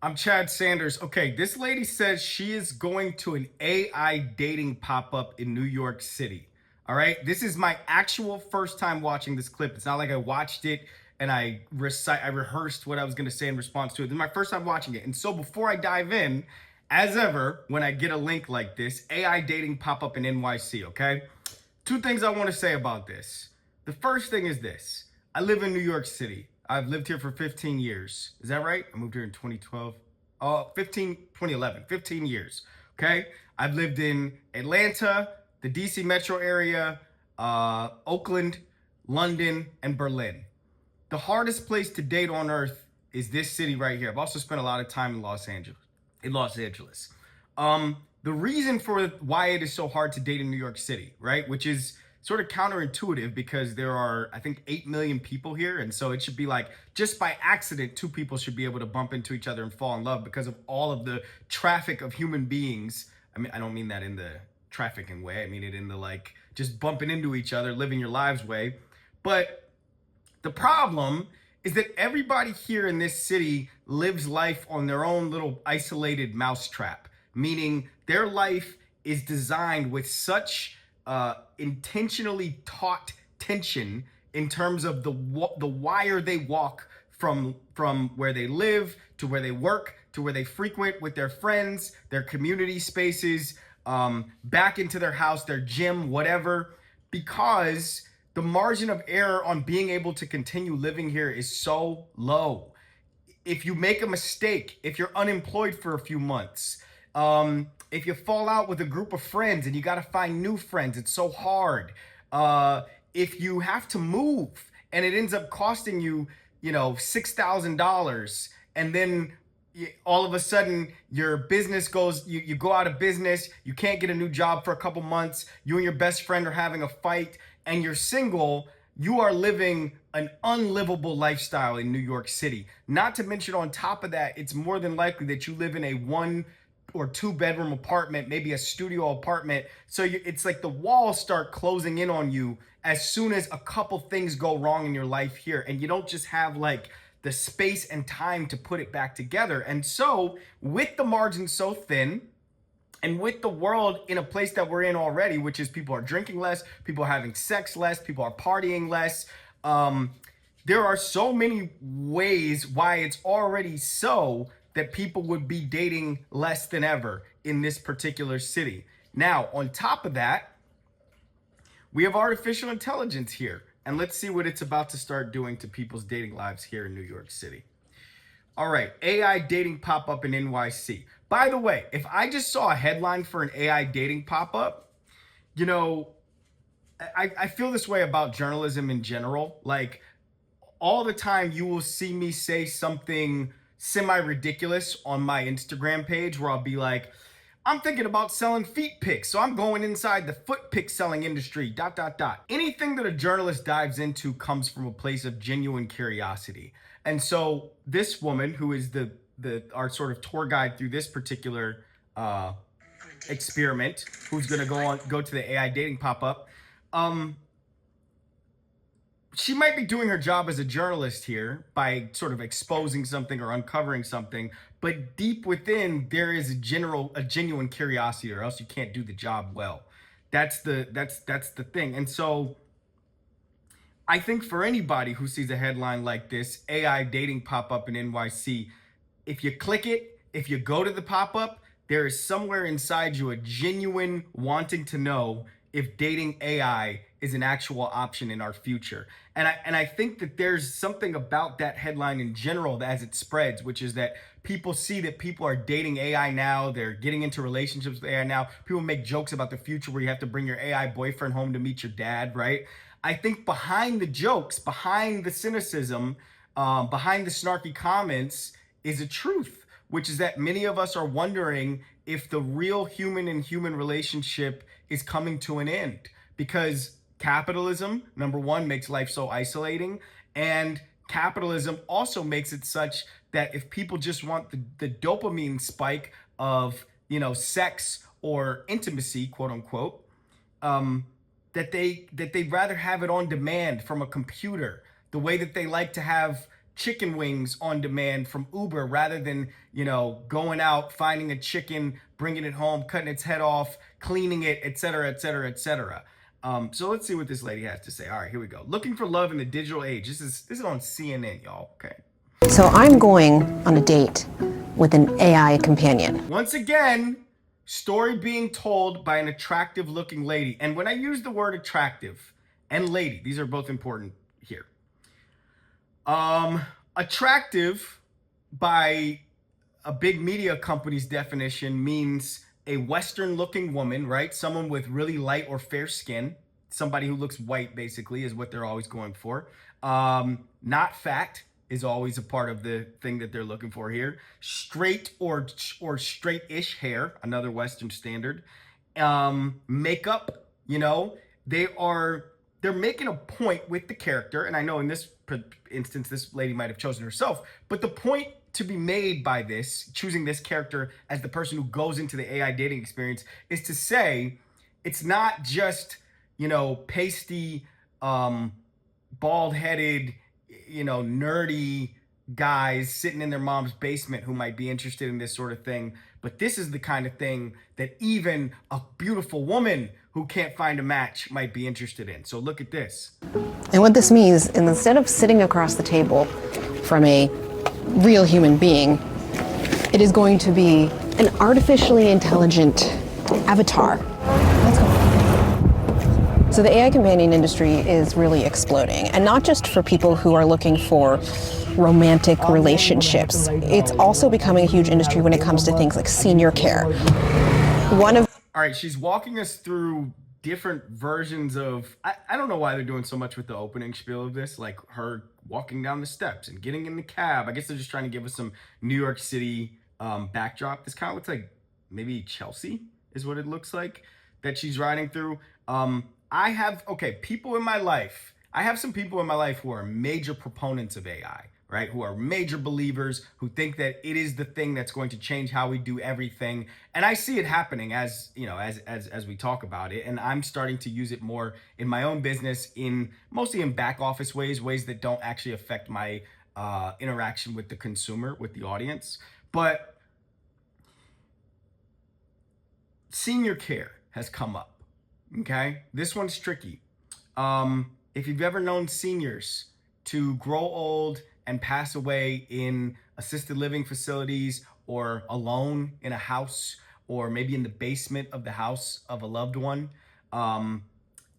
I'm Chad Sanders. Okay, this lady says she is going to an AI dating pop-up in New York City. All right, this is my actual first time watching this clip. It's not like I watched it and I rehearsed what I was going to say in response to it. This is my first time watching it. And so before I dive in, as ever, when I get a link like this, AI dating pop-up in NYC, okay? Two things I want to say about this. The first thing is this. I live in New York City. I've lived here for 15 years. Is that right? I moved here in 2012. 2011, 15 years. Okay. I've lived in Atlanta, the DC metro area, Oakland, London, and Berlin. The hardest place to date on earth is this city right here. I've also spent a lot of time in Los Angeles. The reason for why it is so hard to date in New York City, right? Which is sort of counterintuitive because there are, I think, 8 million people here. And so it should be like just by accident, two people should be able to bump into each other and fall in love because of all of the traffic of human beings. I mean, I don't mean that in the trafficking way. I mean it in the like just bumping into each other, living your lives way. But the problem is that everybody here in this city lives life on their own little isolated mousetrap, meaning their life is designed with such intentionally taught tension in terms of the wire they walk from where they live to where they work to where they frequent with their friends, their community spaces, back into their house, their gym, whatever, because the margin of error on being able to continue living here is so low. If you make a mistake, if you're unemployed for a few months, if you fall out with a group of friends and you got to find new friends, it's so hard. If you have to move and it ends up costing you, $6,000, and then all of a sudden your business goes, you go out of business, you can't get a new job for a couple months, you and your best friend are having a fight, and you're single, you are living an unlivable lifestyle in New York City. Not to mention, on top of that, it's more than likely that you live in a 1 or 2 bedroom apartment, maybe a studio apartment. So it's like the walls start closing in on you as soon as a couple things go wrong in your life here. And you don't just have like the space and time to put it back together. And so with the margin so thin, and with the world in a place that we're in already, which is people are drinking less, people are having sex less, people are partying less, there are so many ways why it's already so that people would be dating less than ever in this particular city. Now, on top of that, we have artificial intelligence here. And let's see what it's about to start doing to people's dating lives here in New York City. All right, AI dating pop-up in NYC. By the way, if I just saw a headline for an AI dating pop-up, I feel this way about journalism in general. Like, all the time you will see me say something semi-ridiculous on my Instagram page where I'll be like, I'm thinking about selling feet pics, so I'm going inside the foot pic selling industry, dot, dot, dot. Anything that a journalist dives into comes from a place of genuine curiosity. And so this woman, who is our sort of tour guide through this particular experiment, who's going to go to the AI dating pop-up, she might be doing her job as a journalist here by sort of exposing something or uncovering something, but deep within there is a genuine curiosity, or else you can't do the job well. That's the thing. And so I think for anybody who sees a headline like this, AI dating pop-up in NYC, if you click it, if you go to the pop-up, there is somewhere inside you a genuine wanting to know if dating AI is an actual option in our future. And I think that there's something about that headline in general as it spreads, which is that people see that people are dating AI now, they're getting into relationships with AI now. People make jokes about the future where you have to bring your AI boyfriend home to meet your dad, right? I think behind the jokes, behind the cynicism, behind the snarky comments is a truth, which is that many of us are wondering if the real human and human relationship is coming to an end, because capitalism, number one, makes life so isolating, and capitalism also makes it such that if people just want the dopamine spike of sex or intimacy, quote unquote, that they'd rather have it on demand from a computer, the way that they like to have chicken wings on demand from Uber rather than, going out, finding a chicken, bringing it home, cutting its head off, cleaning it, et cetera, et cetera, et cetera. So let's see what this lady has to say. All right, here we go. Looking for love in the digital age. This is on CNN, y'all. Okay. So I'm going on a date with an AI companion. Once again, story being told by an attractive looking lady. And when I use the word attractive and lady, these are both important here. Attractive by a big media company's definition means a Western looking woman, right? Someone with really light or fair skin. Somebody who looks white, basically, is what they're always going for. Not fat is always a part of the thing that they're looking for here. Straight or straight-ish hair, another Western standard. Makeup, they're making a point with the character, and I know in this instance, this lady might have chosen herself, but the point to be made by this, choosing this character as the person who goes into the AI dating experience, is to say it's not just, pasty, bald-headed, nerdy guys sitting in their mom's basement who might be interested in this sort of thing. But this is the kind of thing that even a beautiful woman who can't find a match might be interested in. So look at this. And what this means, is instead of sitting across the table from a real human being, it is going to be an artificially intelligent avatar. Let's go. So the AI companion industry is really exploding, and not just for people who are looking for romantic relationships. It's also becoming a huge industry when it comes to things like senior care. All right, she's walking us through different versions of, I don't know why they're doing so much with the opening spiel of this, like her walking down the steps and getting in the cab. I guess they're just trying to give us some New York City backdrop. This kind of looks like maybe Chelsea is what it looks like that she's riding through. I have some people in my life who are major proponents of AI, right? Who are major believers, who think that it is the thing that's going to change how we do everything. And I see it happening as we talk about it. And I'm starting to use it more in my own business, mostly in back office ways that don't actually affect my interaction with the consumer, with the audience. But senior care has come up. Okay, this one's tricky. If you've ever known seniors to grow old and pass away in assisted living facilities or alone in a house or maybe in the basement of the house of a loved one,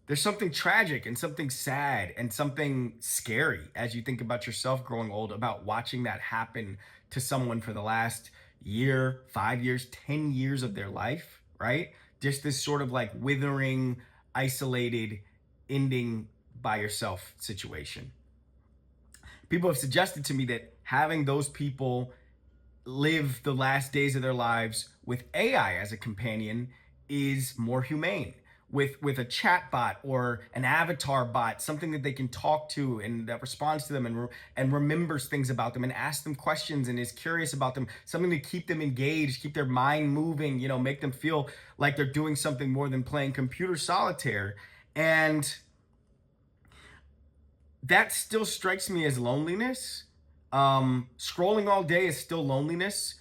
there's something tragic and something sad and something scary as you think about yourself growing old, about watching that happen to someone for the last year, 5 years, 10 years of their life, right? Just this sort of like withering, isolated, ending by yourself situation. People have suggested to me that having those people live the last days of their lives with AI as a companion is more humane. With a chat bot or an avatar bot, something that they can talk to and that responds to them and remembers things about them and asks them questions and is curious about them, something to keep them engaged, keep their mind moving, make them feel like they're doing something more than playing computer solitaire. And that still strikes me as loneliness. Scrolling all day is still loneliness.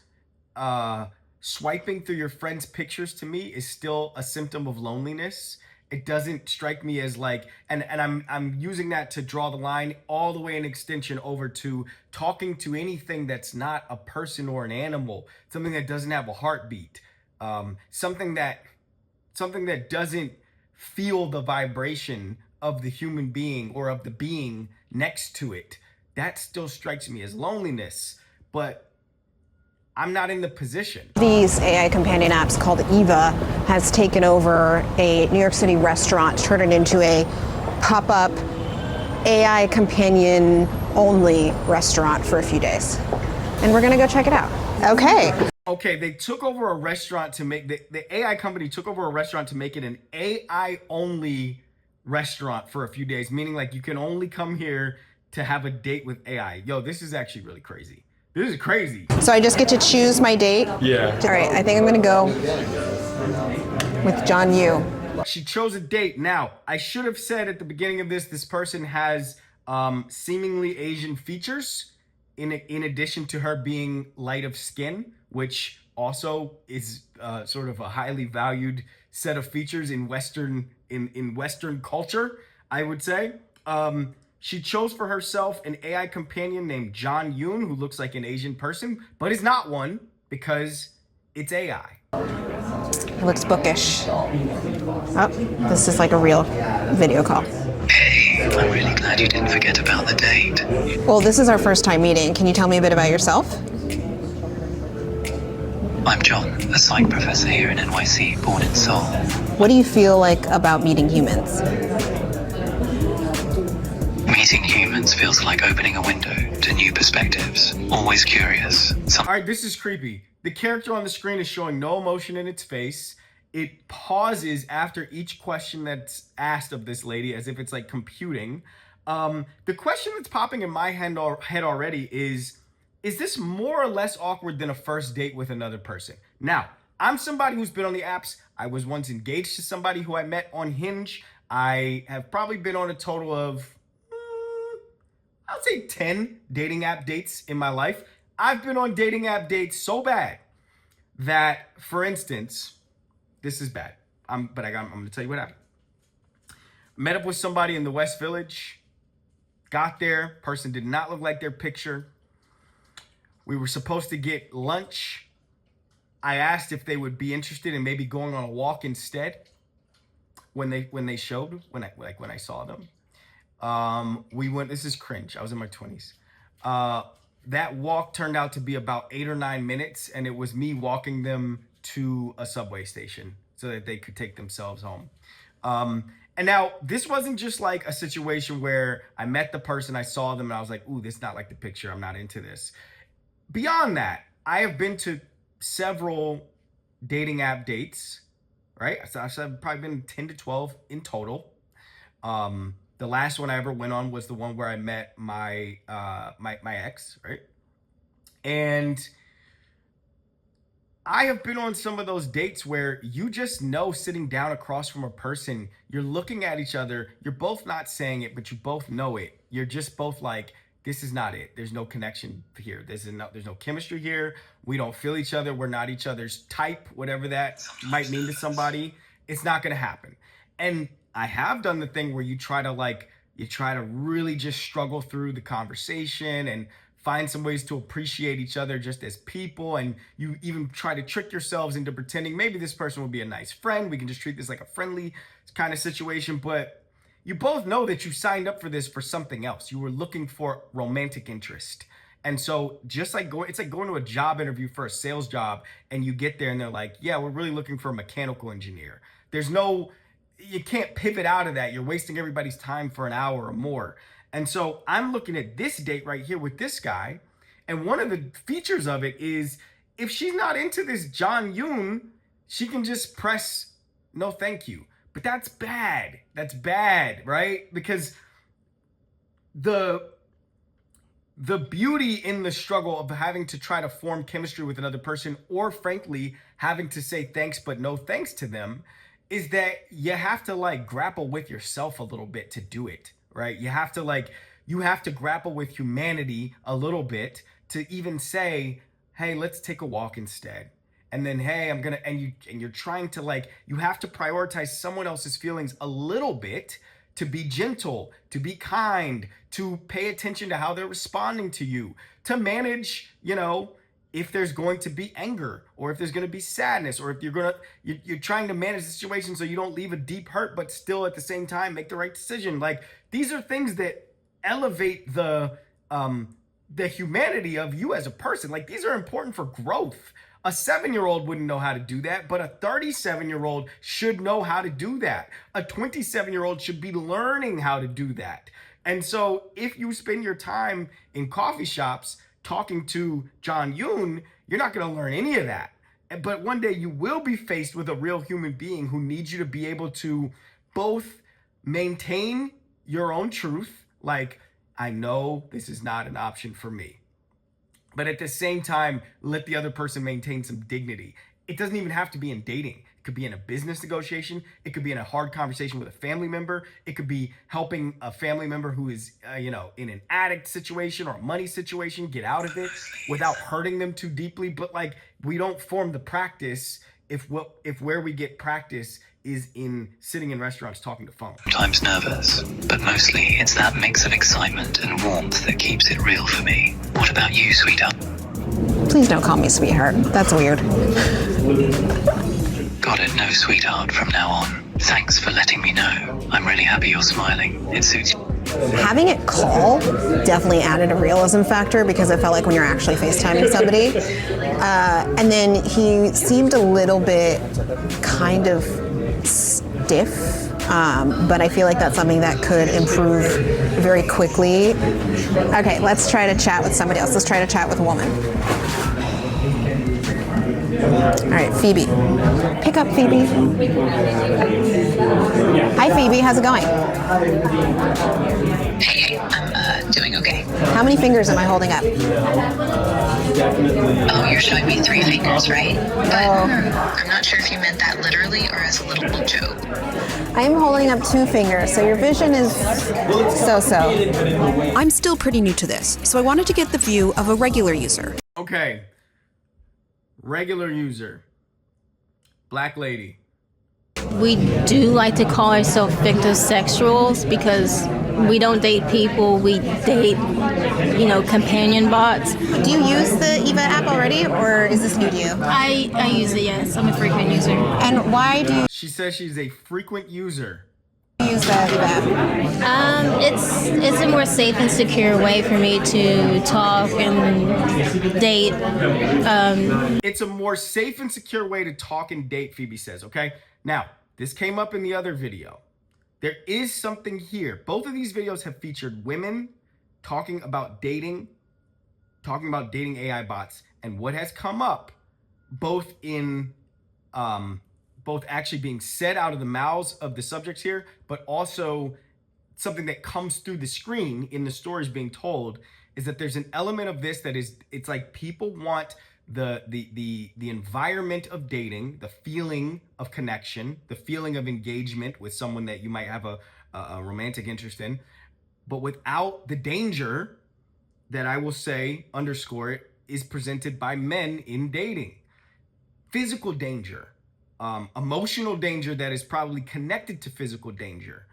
Swiping through your friends' pictures to me is still a symptom of loneliness. It doesn't strike me as like, and I'm using that to draw the line all the way in extension over to talking to anything that's not a person or an animal, something that doesn't have a heartbeat, something that doesn't feel the vibration of the human being or of the being next to it. That still strikes me as loneliness, but I'm not in the position. These AI companion apps called Eva has taken over a New York City restaurant, turned it into a pop-up AI companion only restaurant for a few days. And we're gonna go check it out. Okay, they took over a restaurant to make, the AI company took over a restaurant to make it an AI only restaurant for a few days, meaning like you can only come here to have a date with AI. Yo, this is actually really crazy. This is crazy. So I just get to choose my date? Yeah. All right, I think I'm gonna go with John Yu. She chose a date. Now, I should have said at the beginning of this person has seemingly Asian features. in addition to her being light of skin, which also is sort of a highly valued set of features in Western culture, I would say. She chose for herself an AI companion named John Yoon, who looks like an Asian person, but is not one because it's AI. It looks bookish. Oh, this is like a real video call. Hey, I'm really glad you didn't forget about the date. Well, this is our first time meeting. Can you tell me a bit about yourself? I'm John, a psych professor here in NYC, born in Seoul. What do you feel like about meeting humans? Meeting humans feels like opening a window to new perspectives. Always curious. All right, this is creepy. The character on the screen is showing no emotion in its face. It pauses after each question that's asked of this lady as if it's like computing. The question that's popping in my head already is this more or less awkward than a first date with another person? Now, I'm somebody who's been on the apps. I was once engaged to somebody who I met on Hinge. I have probably been on a total of, I'll say 10 dating app dates in my life. I've been on dating app dates so bad that, for instance, this is bad. I'm going to tell you what happened. Met up with somebody in the West Village. Got there. Person did not look like their picture. We were supposed to get lunch. I asked if they would be interested in maybe going on a walk instead. When I saw them, we went. This is cringe. I was in my 20s. That walk turned out to be about 8 or 9 minutes, and it was me walking them to a subway station so that they could take themselves home. And now this wasn't just like a situation where I met the person, I saw them, and I was like, ooh, this is not like the picture. I'm not into this. Beyond that, I have been to several dating app dates, right? I've probably been 10 to 12 in total. The last one I ever went on was the one where I met my ex, right? And I have been on some of those dates where you just know, sitting down across from a person, you're looking at each other, you're both not saying it, but you both know it. You're just both like, this is not it. There's no connection here. There's no chemistry here. We don't feel each other. We're not each other's type, whatever that might mean to somebody. It's not going to happen. And I have done the thing where you try to really just struggle through the conversation and find some ways to appreciate each other just as people. And you even try to trick yourselves into pretending maybe this person will be a nice friend. We can just treat this like a friendly kind of situation. But you both know that you signed up for this for something else. You were looking for romantic interest. And so just like it's like going to a job interview for a sales job, and you get there and they're like, yeah, we're really looking for a mechanical engineer. You can't pivot out of that. You're wasting everybody's time for an hour or more. And so I'm looking at this date right here with this guy. And one of the features of it is if she's not into this John Yoon, she can just press no thank you. But that's bad. That's bad, right? Because the beauty in the struggle of having to try to form chemistry with another person, or frankly, having to say thanks but no thanks to them, is that you have to like grapple with yourself a little bit to do it, right? You have to grapple with humanity a little bit to even say, hey, let's take a walk instead. And then, hey, you're trying to like, you have to prioritize someone else's feelings a little bit to be gentle, to be kind, to pay attention to how they're responding to you, to manage, if there's going to be anger, or if there's going to be sadness, or if you're trying to manage the situation so you don't leave a deep hurt, but still at the same time make the right decision. Like, these are things that elevate the humanity of you as a person. Like, these are important for growth. A 7-year-old wouldn't know how to do that, but a 37-year-old should know how to do that. A 27-year-old should be learning how to do that. And so if you spend your time in coffee shops talking to John Yoon, you're not going to learn any of that. But one day you will be faced with a real human being who needs you to be able to both maintain your own truth, like, I know this is not an option for me, but at the same time, let the other person maintain some dignity. It doesn't even have to be in dating. It It could be in a business negotiation. It could be in a hard conversation with a family member. It could be helping a family member who is, in an addict situation or a money situation, get out of it without hurting them too deeply. But like, we don't form the practice if where we get practice is in sitting in restaurants talking to phones. Sometimes nervous, but mostly it's that mix of excitement and warmth that keeps it real for me. What about you, sweetheart? Please don't call me sweetheart. That's weird. Got it, no sweetheart from now on. Thanks for letting me know. I'm really happy you're smiling. It suits you. Having it call definitely added a realism factor because it felt like when you're actually FaceTiming somebody. And then he seemed a little bit kind of stiff, but I feel like that's something that could improve very quickly. Okay, let's try to chat with somebody else. Let's try to chat with a woman. All right, Phoebe. Pick up, Phoebe. Hi, Phoebe. How's it going? Hey, I'm doing okay. How many fingers am I holding up? Oh, you're showing me 3 fingers, right? But I'm not sure if you meant that literally or as a little joke. I am holding up 2 fingers, so your vision is so-so. I'm still pretty new to this, so I wanted to get the view of a regular user. Okay. Regular user. Black lady. We do like to call ourselves fictosexuals because we don't date people, we date, companion bots. Do you use the Eva app already, or is this new to you? I use it, yes. I'm a frequent user. And why do you She says she's a frequent user. use the Eva app? It's a more safe and secure way for me to talk and date. It's a more safe and secure way to talk and date, Phoebe says, okay? Now, this came up in the other video. There is something here. Both of these videos have featured women talking about dating AI bots, and what has come up, both in both actually being said out of the mouths of the subjects here, but also something that comes through the screen in the stories being told, is that there's an element of this that is, it's like people want the environment of dating, the feeling of connection, the feeling of engagement with someone that you might have a romantic interest in, but without the danger that I will say, underscore it, is presented by men in dating. Physical danger, emotional danger that is probably connected to physical danger.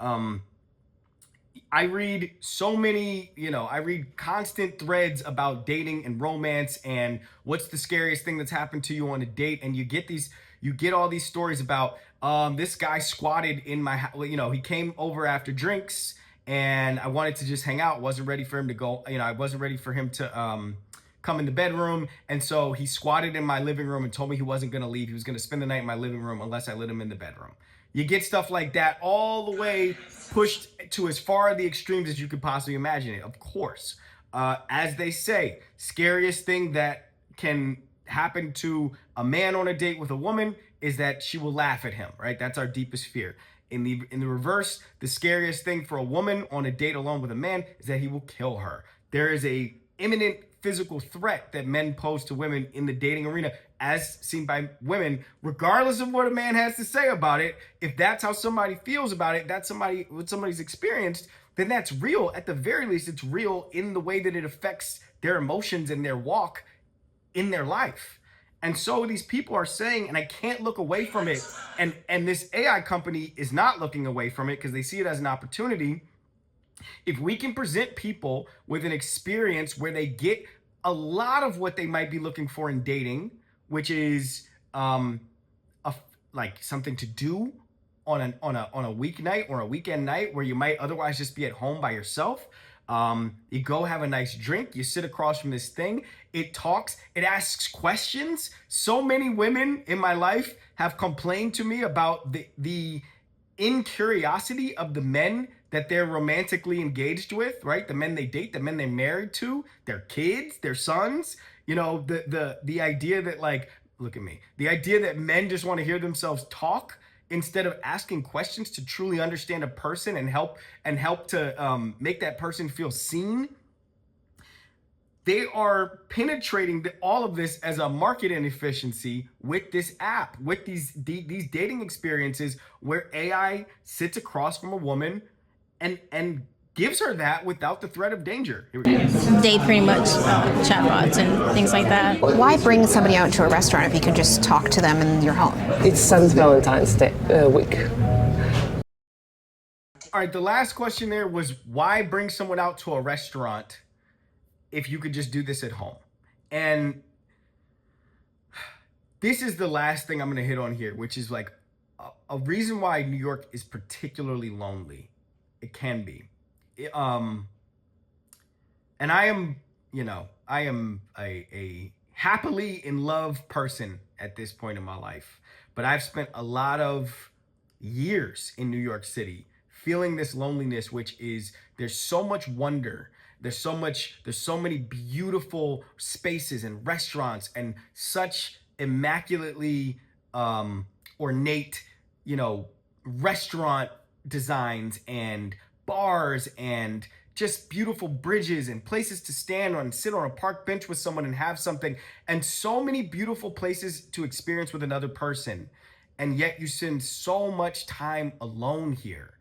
I read so many, I read constant threads about dating and romance and what's the scariest thing that's happened to you on a date. And you get all these stories about this guy squatted in my house. He came over after drinks and I wanted to just hang out. Wasn't ready for him to go. I wasn't ready for him to come in the bedroom. And so he squatted in my living room and told me he wasn't going to leave. He was going to spend the night in my living room unless I let him in the bedroom. You get stuff like that all the way pushed to as far the extremes as you could possibly imagine it. Of course, as they say, scariest thing that can happen to a man on a date with a woman is that she will laugh at him, right? That's our deepest fear. In the reverse, the scariest thing for a woman on a date alone with a man is that he will kill her. There is a imminent physical threat that men pose to women in the dating arena as seen by women, regardless of what a man has to say about it. If that's how somebody feels about it, that's what somebody's experienced, then that's real. At the very least, it's real in the way that it affects their emotions and their walk in their life. And so these people are saying, and I can't look away from it, and this AI company is not looking away from it because they see it as an opportunity. If we can present people with an experience where they get a lot of what they might be looking for in dating, which is like something to do on a weeknight or a weekend night where you might otherwise just be at home by yourself. You go have a nice drink, you sit across from this thing, it talks, it asks questions. So many women in my life have complained to me about the incuriosity of the men that they're romantically engaged with, right? The men they date, the men they're married to, their kids, their sons. The idea that, like, look at me, the idea that men just want to hear themselves talk instead of asking questions to truly understand a person and help to make that person feel seen. they are penetrating all of this as a market inefficiency with this app, with these dating experiences where AI sits across from a woman and gives her that without the threat of danger. Here we go. They pretty much chatbots and things like that. Why bring somebody out to a restaurant if you can just talk to them in your home? It's St. Valentine's Day week. All right, the last question there was, why bring someone out to a restaurant if you could just do this at home? And this is the last thing I'm going to hit on here, which is like a reason why New York is particularly lonely. It can be. And I am, I am a happily in love person at this point in my life, but I've spent a lot of years in New York City feeling this loneliness, which is, there's so much wonder. There's so many beautiful spaces and restaurants and such immaculately ornate, restaurant designs and bars and just beautiful bridges and places to stand on and sit on a park bench with someone and have something, and so many beautiful places to experience with another person. And yet you spend so much time alone here.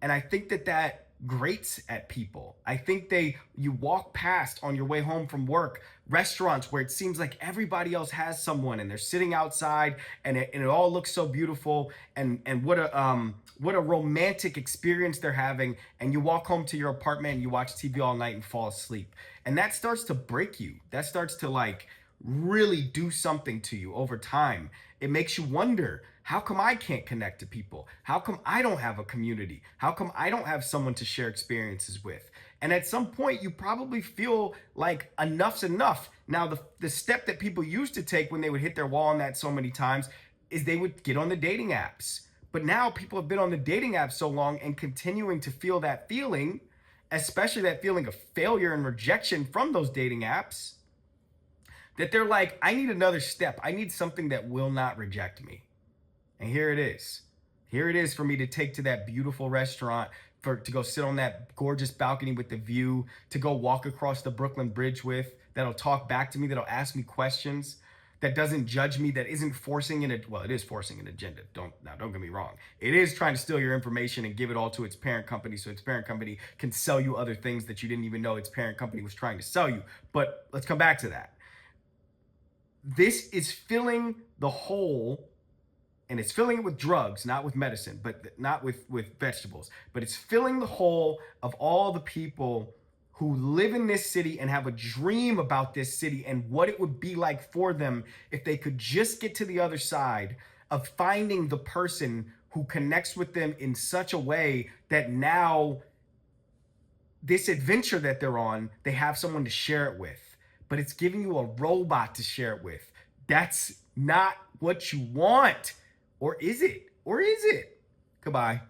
And I think that grates at people. I think you walk past on your way home from work restaurants where it seems like everybody else has someone and they're sitting outside and it all looks so beautiful and what a romantic experience they're having, and you walk home to your apartment and you watch TV all night and fall asleep. And that starts to break you. That starts to like really do something to you over time. It makes you wonder, how come I can't connect to people? How come I don't have a community? How come I don't have someone to share experiences with? And at some point, you probably feel like enough's enough. Now, the step that people used to take when they would hit their wall on that so many times is they would get on the dating apps. But now people have been on the dating apps so long and continuing to feel that feeling, especially that feeling of failure and rejection from those dating apps, that they're like, I need another step. I need something that will not reject me. And here it is. Here it is for me to take to that beautiful restaurant, to go sit on that gorgeous balcony with the view, to go walk across the Brooklyn Bridge with, that'll talk back to me, that'll ask me questions, that doesn't judge me, that isn't forcing it is forcing an agenda. Don't get me wrong. It is trying to steal your information and give it all to its parent company so its parent company can sell you other things that you didn't even know its parent company was trying to sell you. But let's come back to that. This is filling the hole, and it's filling it with drugs, not with medicine, but not with vegetables, but it's filling the hole of all the people who live in this city and have a dream about this city and what it would be like for them if they could just get to the other side of finding the person who connects with them in such a way that now this adventure that they're on, they have someone to share it with. But it's giving you a robot to share it with. That's not what you want. Or is it? Goodbye.